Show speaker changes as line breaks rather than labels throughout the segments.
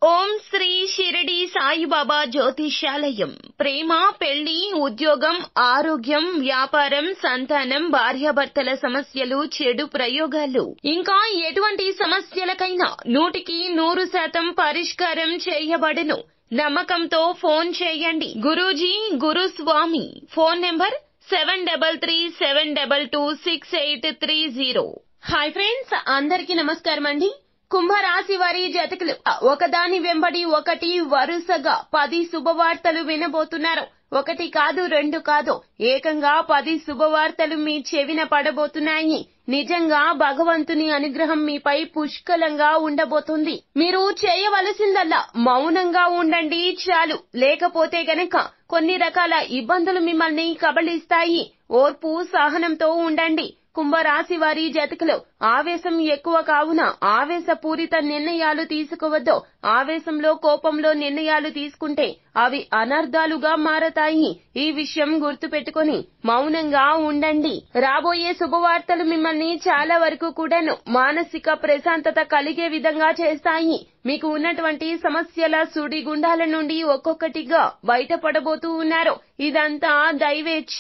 ఓం శ్రీ షిరిడి సాయిబాబా జ్యోతిష్యాలయం. ప్రేమ, పెళ్లి, ఉద్యోగం, ఆరోగ్యం, వ్యాపారం, సంతానం, భార్యాభర్తల సమస్యలు, చెడు ప్రయోగాలు, ఇంకా ఎటువంటి సమస్యలకైనా 100% పరిష్కారం చేయబడును. నమ్మకంతో ఫోన్ చేయండి. Guruji, Guruswamy. Phone number 7337226830. Hi friends, అందరికీ నమస్కారం అండి. కుంభరాశి వారి జాతకులు ఒకదాని వెంబడి ఒకటి వరుసగా 10 శుభవార్తలు వినబోతున్నారు. ఒకటి కాదు, రెండు కాదు, ఏకంగా 10 శుభవార్తలు మీ చెవిన పడబోతున్నాయి. నిజంగా భగవంతుని అనుగ్రహం మీపై పుష్కలంగా ఉండబోతుంది. మీరు చేయవలసిందల్లా మౌనంగా ఉండండి చాలు. లేకపోతే గనక కొన్ని రకాల ఇబ్బందులు మిమ్మల్ని కబళిస్తాయి. ఓర్పు, సహనంతో ఉండండి. కుంభరాశి వారి జాతకులు ఆవేశం ఎక్కువ కావున ఆవేశపూరిత నిర్ణయాలు తీసుకోవద్దు. ఆవేశంలో, కోపంలో నిర్ణయాలు తీసుకుంటే అవి అనర్థాలుగా మారతాయి. ఈ విషయం గుర్తుపెట్టుకొని మౌనంగా ఉండండి. రాబోయే శుభవార్తలు మిమ్మల్ని చాలా వరకు కూడాను మానసిక ప్రశాంతత కలిగే విధంగా చేస్తాయి. మీకు ఉన్నటువంటి సమస్యల సుడిగుండాల నుండి ఒక్కొక్కటిగా బయటపడబోతూ ఉన్నారు. ఇదంతా దైవేచ్ఛ.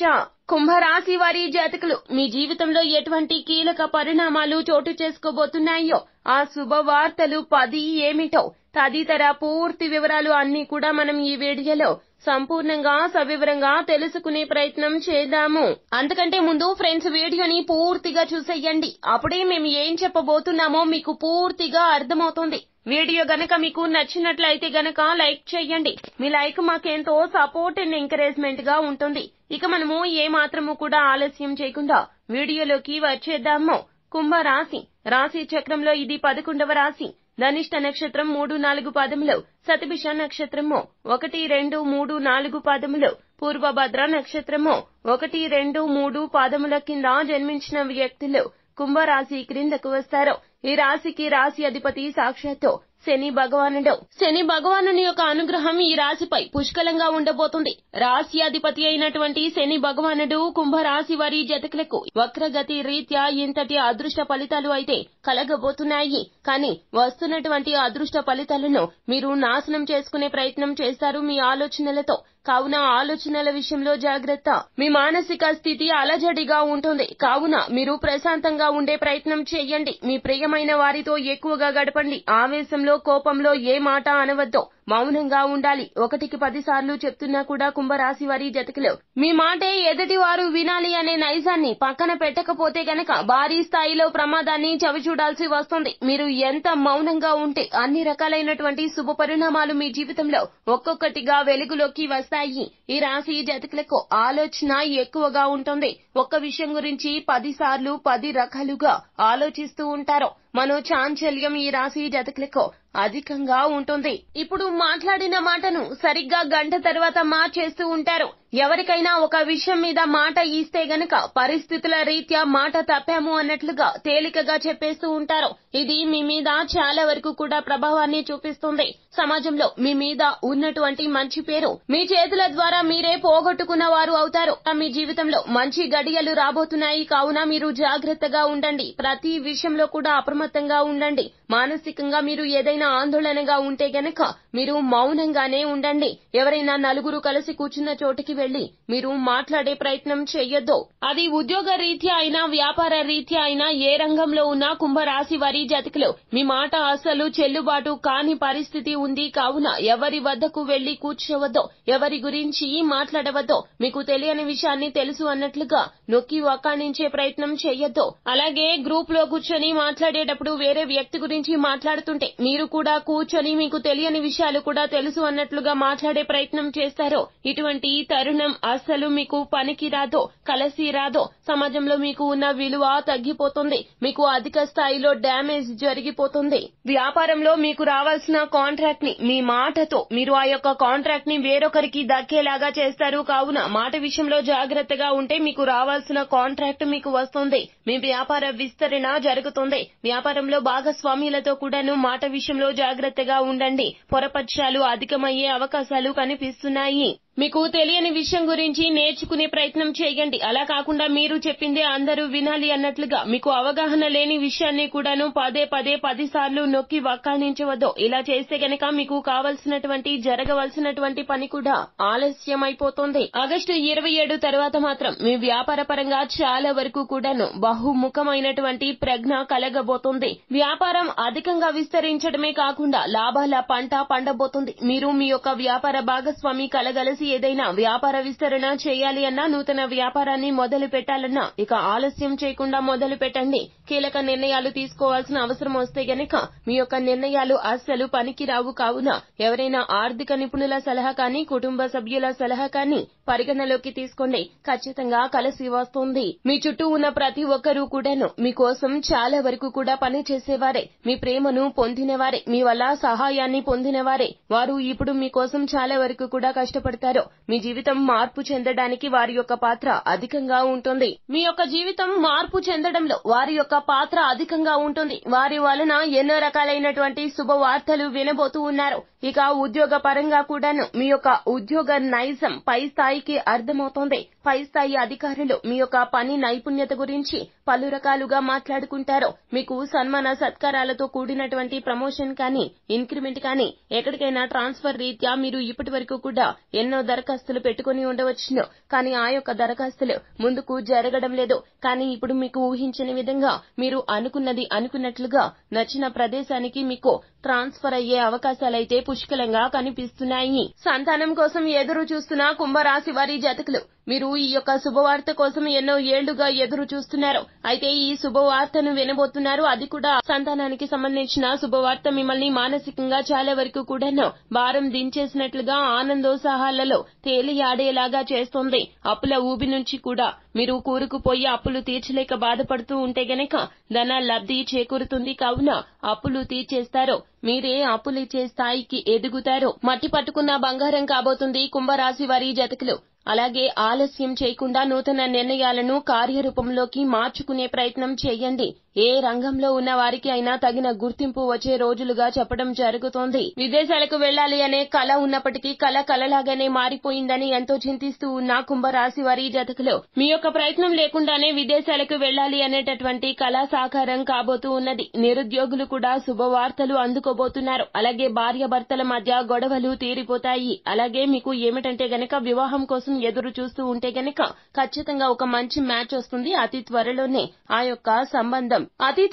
కుంభరాశి వారి జాతకులు మీ జీవితంలో ఎటువంటి కీలక పరిణామాలు చోటు చేసుకోబోతున్నాయో, ఆ శుభవార్తలు 10 ఏమిటో తదితర పూర్తి వివరాలు అన్ని కూడా మనం ఈ వీడియోలో సంపూర్ణంగా సవివరంగా తెలుసుకునే ప్రయత్నం చేద్దాము. అంతకంటే ముందు ఫ్రెండ్స్, వీడియోని పూర్తిగా చూసేయండి. అప్పుడే మేము ఏం చెప్పబోతున్నామో మీకు పూర్తిగా అర్థమవుతుంది. వీడియో గనక మీకు నచ్చినట్లయితే గనక లైక్ చేయండి. మీ లైక్ మాకెంతో సపోర్ట్ అండ్ ఎంకరేజ్మెంట్ గా ఉంటుంది. ఇక మనము ఏ మాత్రము కూడా ఆలస్యం చేయకుండా వీడియోలోకి వచ్చేద్దాము. కుంభరాశి రాశి చక్రంలో ఇది 11వ రాశి. ధనిష్ట నక్షత్రం 3-4 పాదములు, శతభిష నక్షత్రము 1-2-3-4 పాదములు, పూర్వభద్ర నక్షత్రము 1-2-3 పాదముల కింద జన్మించిన వ్యక్తులు కుంభరాశి క్రిందకు వస్తారు. ఈ రాశికి రాశి అధిపతి సాక్షాత్తు శని భగవానుడు. శని భగవానుని యొక్క అనుగ్రహం ఈ రాశిపై పుష్కలంగా ఉండబోతుంది. రాశి అధిపతి అయినటువంటి శని భగవానుడు కుంభరాశి వారి జాతకులకు వక్రగతి రీత్యా ఇంతటి అదృష్ట ఫలితాలు అయితే కలగబోతున్నాయి. కానీ వస్తున్నటువంటి అదృష్ట ఫలితాలను మీరు నాశనం చేసుకునే ప్రయత్నం చేస్తారు మీ ఆలోచనలతో. కావున ఆలోచనల విషయంలో జాగ్రత్త. మీ మానసిక స్థితి అలజడిగా ఉంటుంది. కావున మీరు ప్రశాంతంగా ఉండే ప్రయత్నం చేయండి. మీ ప్రియమైన వారితో ఎక్కువగా గడపండి. ఆవేశంలో, కోపంలో ఏ మాట అనవద్దు. మౌనంగా ఉండాలి. 1కి 10 సార్లు చెప్తున్నా కూడా కుంభరాశి వారి జాతకులు మీ మాటే ఎదుటి వారు వినాలి అనే నైజాన్ని పక్కన పెట్టకపోతే గనక భారీ స్థాయిలో ప్రమాదాన్ని చవిచూడాల్సి వస్తుంది. మీరు ఎంత మౌనంగా ఉంటే అన్ని రకాలైనటువంటి శుభ పరిణామాలు మీ జీవితంలో ఒక్కొక్కటిగా వెలుగులోకి వస్తాయి. ఈ రాశి జాతకులకు ఆలోచన ఎక్కువగా ఉంటుంది. ఒక్క విషయం గురించి 10 సార్లు 10 రకాలుగా ఆలోచిస్తూ ఉంటారు. మనోచాంచల్యం ఈ రాశి జాతకులకు అధికంగా ఉంటుంది. ఇప్పుడు మాట్లాడిన మాటను సరిగ్గా గంట తర్వాత మార్చేస్తూ ఉంటారు. ఎవరికైనా ఒక విషయం మీద మాట ఇస్తే గనక పరిస్థితుల రీత్యా మాట తప్పాము అన్నట్లుగా తేలికగా చెప్పేస్తూ ఉంటారు. ఇది మీ మీద చాలా వరకు కూడా ప్రభావాన్ని చూపిస్తుంది. సమాజంలో మీ మీద ఉన్నటువంటి మంచి పేరు మీ చేతుల ద్వారా మీరే పోగొట్టుకున్న వారు అవుతారు. మీ జీవితంలో మంచి గడియలు రాబోతున్నాయి. కావున మీరు జాగ్రత్తగా ఉండండి. ప్రతి విషయంలో కూడా అప్రమత్తంగా ఉండండి. మానసికంగా మీరు ఏదైనా ఆందోళనగా ఉంటే గనక మీరు మౌనంగానే ఉండండి. ఎవరైనా నలుగురు కలిసి కూర్చున్న చోటికి వెళ్లి మీరు మాట్లాడే ప్రయత్నం చెయ్యొద్దు. అది ఉద్యోగ రీత్యా అయినా, వ్యాపార రీత్యా అయినా, ఏ రంగంలో ఉన్న కుంభరాశి వారి జాతకులు మీ మాట అసలు చెల్లుబాటు కాని పరిస్థితి ఉంది. కావున ఎవరి వద్దకు వెళ్లి కూర్చోవద్దు. ఎవరి గురించి మాట్లాడవద్దు. మీకు తెలియని విషయాన్ని తెలుసు అన్నట్లుగా నొక్కి వక్కాణించే ప్రయత్నం చెయ్యొద్దు. అలాగే గ్రూప్ లో కూర్చొని మాట్లాడేటప్పుడు వేరే వ్యక్తి గురించి మాట్లాడుతుంటే మీరు కూడా కూర్చొని మీకు తెలియని విషయాలు కూడా తెలుసు అన్నట్లుగా మాట్లాడే ప్రయత్నం చేస్తారు. ఇటువంటి తరుణం అస్సలు మీకు పనికి రాదు, కలిసి రాదు. సమాజంలో మీకు ఉన్న విలువ తగ్గిపోతుంది. మీకు అధిక స్థాయిలో డ్యామేజ్ జరిగిపోతుంది. వ్యాపారంలో మీకు రావాల్సిన కాంట్రాక్ట్ ని మీ మాటతో మీరు ఆ యొక్క కాంట్రాక్ట్ ని వేరొకరికి దక్కేలాగా చేస్తారు. కావున మాట విషయంలో జాగ్రత్తగా ఉంటే మీకు రావాల్సిన కాంట్రాక్ట్ మీకు వస్తుంది. మీ వ్యాపార విస్తరణ జరుగుతుంది. వ్యాపారంలో భాగస్వామ్యులతో కూడాను మాట విషయంలో జాగ్రత్తగా ఉండండి. పొరపక్షాలు అధికమయ్యే అవకాశాలు కనిపిస్తున్నాయి. మీకు తెలియని విషయం గురించి నేర్చుకునే ప్రయత్నం చేయండి. అలా కాకుండా మీరు చెప్పిందే అందరూ వినాలి అన్నట్లుగా మీకు అవగాహన లేని విషయాన్ని కూడాను పదే 10 సార్లు నొక్కి వక్కాణించవద్దు. ఇలా చేస్తే గనక మీకు కావలసినటువంటి జరగవలసినటువంటి పని కూడా ఆలస్యం అయిపోతుంది. ఆగస్టు 27 తర్వాత మాత్రం మీ వ్యాపార పరంగా చాలా వరకు కూడాను బహుముఖమైనటువంటి ప్రజ్ఞ కలగబోతుంది. వ్యాపారం అధికంగా విస్తరించడమే కాకుండా లాభాల పంట పండబోతుంది. మీరు మీ యొక్క వ్యాపార భాగస్వామి కలగలిసి ఏదైనా వ్యాపార విస్తరణ చేయాలి అన్నా, నూతన వ్యాపారాన్ని మొదలు పెట్టాలన్నా ఇక ఆలస్యం చేయకుండా మొదలు పెట్టండి. కీలక నిర్ణయాలు తీసుకోవాల్సిన అవసరం వస్తే గనక మీ యొక్క నిర్ణయాలు అస్సలు పనికిరావు. కావున ఎవరైనా ఆర్థిక నిపుణుల సలహా కానీ, కుటుంబ సభ్యుల సలహా కానీ పరిగణలోకి తీసుకోండి. ఖచ్చితంగా కలిసి వస్తుంది. మీ చుట్టూ ఉన్న ప్రతి ఒక్కరూ కూడాను మీకోసం చాలా వరకు కూడా పని చేసేవారే, మీ ప్రేమను పొందినవారే, మీ వల్ల సహాయాన్ని పొందినవారే. వారు ఇప్పుడు మీకోసం చాలా వరకు కూడా కష్టపడతారు. మీ జీవితం మార్పు చెందడానికి వారి యొక్క పాత్ర అధికంగా ఉంటుంది. మీ యొక్క జీవితం మార్పు చెందడంలో వారి యొక్క పాత్ర అధికంగా ఉంటుంది. వారి వలన ఎన్నో రకాలైనటువంటి శుభవార్తలు వినబోతూ ఉన్నారు. ఇక ఉద్యోగ పరంగా కూడాను మీ యొక్క ఉద్యోగ నైజం పై స్థాయికి అర్థమవుతోంది. పై స్థాయి అధికారులు మీ యొక్క పని నైపుణ్యత గురించి పలు రకాలుగా మాట్లాడుకుంటారు. మీకు సన్మాన సత్కారాలతో కూడినటువంటి ప్రమోషన్ కానీ, ఇంక్రిమెంట్ కానీ, ఎక్కడికైనా ట్రాన్స్ఫర్ రీత్యా మీరు ఇప్పటి వరకు కూడా ఎన్నో దరఖాస్తులు పెట్టుకుని ఉండవచ్చును. కానీ ఆ యొక్క దరఖాస్తులు ముందుకు జరగడం లేదు. కానీ ఇప్పుడు మీకు ఊహించని విధంగా మీరు అనుకున్నది అనుకున్నట్లుగా నచ్చిన ప్రదేశానికి మీకు ట్రాన్స్ఫర్ అయ్యే అవకాశాలైతే పుష్కలంగా కనిపిస్తున్నాయి. సంతానం కోసం ఎదురు చూస్తున్న కుంభరాశి వారి జాతకులు, మీరు ఈ యొక్క శుభవార్త కోసం ఎన్నో ఏళ్లుగా ఎదురు చూస్తున్నారు. అయితే ఈ శుభవార్తను వినబోతున్నారు. అది కూడా సంతానానికి సంబంధించిన శుభవార్త. మిమ్మల్ని మానసికంగా చాలా వరకు కూడా భారం దించేసినట్లుగా ఆనందోత్సాహాలలో తేలియాడేలాగా చేస్తోంది. అప్పుల ఊబి నుంచి కూడా మీరు కూరుకుపోయి అప్పులు తీర్చలేక బాధపడుతూ ఉంటే గనక ధన లబ్ధి చేకూరుతుంది. కావున అప్పులు తీర్చేస్తారు. మీరే అప్పులిచ్చే స్థాయికి ఎదుగుతారు. మట్టి పట్టుకున్న బంగారం కాబోతుంది కుంభరాశి వారి జాతకులు. అలాగే ఆలస్యం చేయకుండా నూతన నిర్ణయాలను కార్యరూపంలోకి మార్చుకునే ప్రయత్నం చేయండి. ఏ రంగంలో ఉన్న వారికి అయినా తగిన గుర్తింపు వచ్చే రోజులుగా చెప్పడం జరుగుతోంది. విదేశాలకు వెళ్లాలి అనే కల ఉన్నప్పటికీ కల కలలాగానే మారిపోయిందని ఎంతో చింతిస్తూ ఉన్న కుంభరాశి వారి జాతకులు, మీ యొక్క ప్రయత్నం లేకుండానే విదేశాలకు వెళ్లాలి అనేటటువంటి కల సాకారం కాబోతూ ఉన్నది. నిరుద్యోగులు కూడా శుభవార్తలు అందుకోబోతున్నారు. అలాగే భార్యాభర్తల మధ్య గొడవలు తీరిపోతాయి. అలాగే మీకు ఏమిటంటే గనక వివాహం కోసం ఎదురు చూస్తూ ఉంటే గనక ఖచ్చితంగా ఒక మంచి మ్యాచ్ వస్తుంది. అతి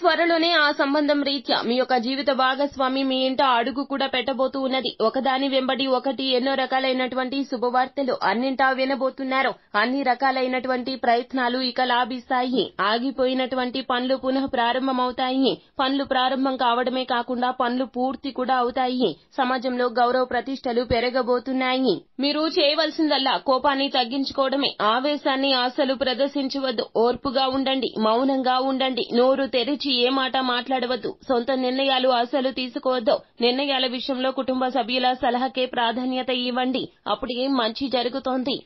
త్వరలోనే ఆ సంబంధం రీత్యా మీ యొక్క జీవిత భాగస్వామి మీ ఇంట అడుగు కూడా పెట్టబోతూ ఉన్నది. ఒకదాని వెంబడి ఒకటి ఎన్నో రకాలైనటువంటి శుభవార్తలు అన్నింటా వినబోతున్నారు. అన్ని రకాలైనటువంటి ప్రయత్నాలు ఇక లాభిస్తాయి. ఆగిపోయినటువంటి పనులు పునః ప్రారంభమవుతాయి. పనులు ప్రారంభం కావడమే కాకుండా పనులు పూర్తి కూడా అవుతాయి. సమాజంలో గౌరవ ప్రతిష్టలు పెరగబోతున్నాయి. మీరు చేయవలసిందల్లా కోపాన్ని తగ్గించుకోవడమే. ఆవేశాన్ని అసలు ప్రదర్శించవద్దు. ఓర్పుగా ఉండండి, మౌనంగా ఉండండి. నోరు తెరిచి ఏ మాట మాట్లాడవద్దు. సొంత నిర్ణయాలు అసలు తీసుకోవద్దు. నిర్ణయాల విషయంలో కుటుంబ సభ్యుల సలహాకే ప్రాధాన్యత ఇవ్వండి. అప్పుడే మంచి జరుగుతోంది.